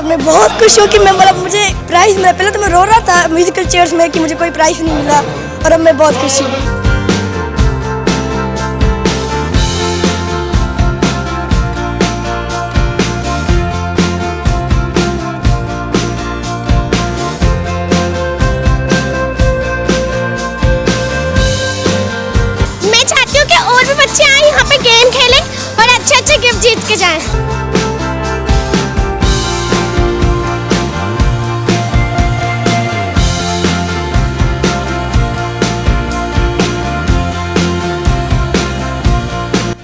मैं बहुत खुश हूँ कि मैं मतलब मुझे प्राइज़ मिला। पहले तो मैं रो रहा था म्यूजिकल चेयर्स में कि मुझे कोई प्राइज़ नहीं मिला, और अब मैं बहुत खुश हूँ। मैं चाहती हूँ कि और भी बच्चे आए यहाँ पे गेम खेलें और अच्छे अच्छे गिफ्ट जीत के जाएं।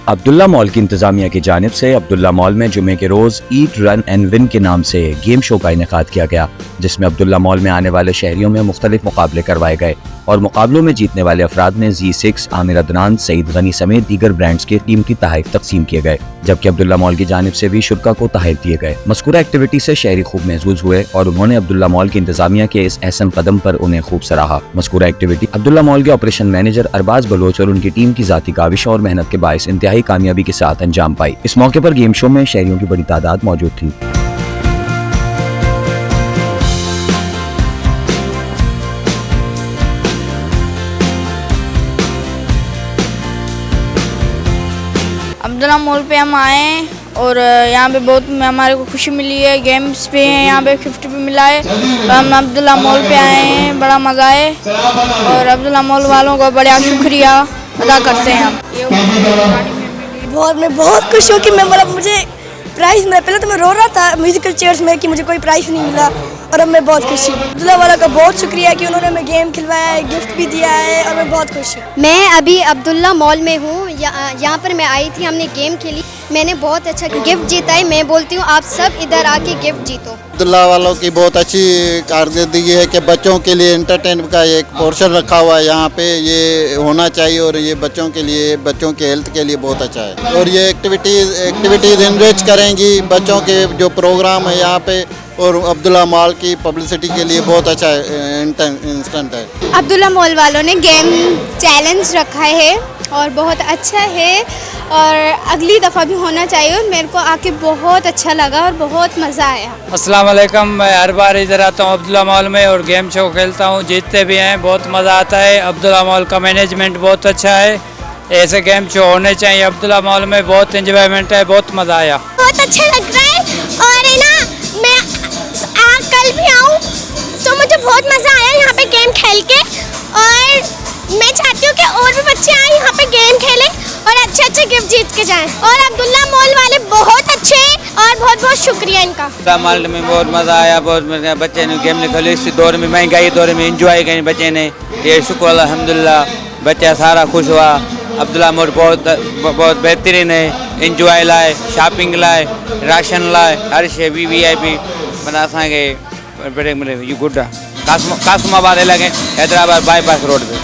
अब्दुल्ला मॉल की इंतजामिया की जानिब से अब्दुल्ला मॉल में जुमे के रोज ईट रन एंड विन के नाम से गेम शो का इनेकाद किया गया, जिसमें अब्दुल्ला मॉल में आने वाले शहरियों में मुख्तलिफ मुकाबले करवाए गए और मुकाबलों में जीतने वाले अफराद में Z6, आमिर अदनान, सईद गनी समेत दीगर ब्रांड्स के कीमती तोहफे तकसीम किए गए, जबकि अब्दुल्ला मॉल की जानिब से भी शुरका को तोहफे दिए गए। मज़कूरा एक्टिविटी से शहरी खूब महसूस हुए और उन्होंने अब्दुल्ला मॉल की इंतजामिया के इस अहम कदम पर उन्हें खूब सराहा। मज़कूरा एक्टिविटी अब्दुल्ला मॉल के ऑपरेशन मैनेजर अरबाज बलोच और उनकी टीम की जाती काविश और मेहनत के बायस इंतहाई कामयाबी के साथ अंजाम पाई। इस मौके पर गेम शो में शहरियों की बड़ी तादाद मौजूद थी। अब्दुल्ला मॉल पे हम आए और यहाँ पे बहुत हमारे को खुशी मिली है। गेम्स पे हैं, यहाँ पे गिफ्ट भी मिला है। तो हम अब्दुल्ला मॉल पे आए हैं, बड़ा मज़ा है और अब्दुल्ला मॉल वालों का बड़ा शुक्रिया अदा करते हैं हम। मैं बहुत खुश हूँ कि मैं मतलब मुझे प्राइज़ मिला। पहले तो मैं रो रहा था म्यूजिकल चेयर्स में कि मुझे कोई प्राइज़ नहीं मिला, और अब मैं बहुत खुश हूँ। अब्दुल्ला वाला का बहुत शुक्रिया कि उन्होंने हमें गेम खिलवाया है, गिफ्ट भी दिया है, और मैं बहुत खुश हूँ। मैं अभी अब्दुल्ला मॉल में हूँ। यहाँ पर मैं आई थी, हमने गेम खेली, मैंने बहुत अच्छा गिफ्ट जीता है। मैं बोलती हूँ आप सब इधर आके गिफ्ट जीतो। अब्दुल्ला वालों की बहुत अच्छी कारकर्दगी है कि बच्चों के लिए एंटरटेनमेंट का एक पोर्शन रखा हुआ है यहाँ पे, ये होना चाहिए और ये बच्चों के लिए, बच्चों के हेल्थ के लिए बहुत अच्छा है। और ये एक्टिविटीज़ इनरिच करेंगी बच्चों के जो प्रोग्राम है यहाँ पे, और अब्दुल्ला मॉल की पब्लिसिटी के लिए बहुत अच्छा इंस्टेंट है। अब्दुल्ला मॉल वालों ने गेम चैलेंज रखा है और बहुत अच्छा है, और अगली दफ़ा भी होना चाहिए। और मेरे को आके बहुत अच्छा लगा और बहुत मज़ा आया। अस्सलाम वालेकुम। मैं हर बार इधर आता हूँ अब्दुल्ला मॉल में और गेम शो खेलता हूँ, जीतते भी हैं, बहुत मज़ा आता है। अब्दुल्ला मॉल का मैनेजमेंट बहुत अच्छा है, ऐसे गेम शो होने चाहिए अब्दुल्ला मॉल में। बहुत एंजॉयमेंट है, बहुत मज़ा आया, बहुत अच्छा लग रहा है। और है ना, मैं कल भी आऊँ तो मुझे बहुत मज़ा आया यहाँ पे गेम खेल के। और मैं चाहती हूँ कि और भी बच्चे आए यहाँ पे गेम खेलें और अच्छे अच्छे गिफ्ट जीत के जाएं। और अब्दुल्ला मॉल वाले बहुत अच्छे हैं और बहुत बहुत शुक्रिया इनका। अब्दुल्ला मॉल में बहुत मज़ा आया, बहुत मज़ा। बच्चे ने गेम खेले, इस दौर में, महंगाई दौर में इंजॉय करें बच्चे ने, ये शुक्र अल्हम्दुलिल्लाह, बच्चा सारा खुश हुआ। अब्दुल्ला मॉल बहुत बेहतरीन है, इंजॉय लाए, शॉपिंग लाए, राशन लाए, हर शे VIP बना असांखे बड़े मिले। यू गुड कासमाबाद इलाके हैदराबाद बाईपास रोड पे।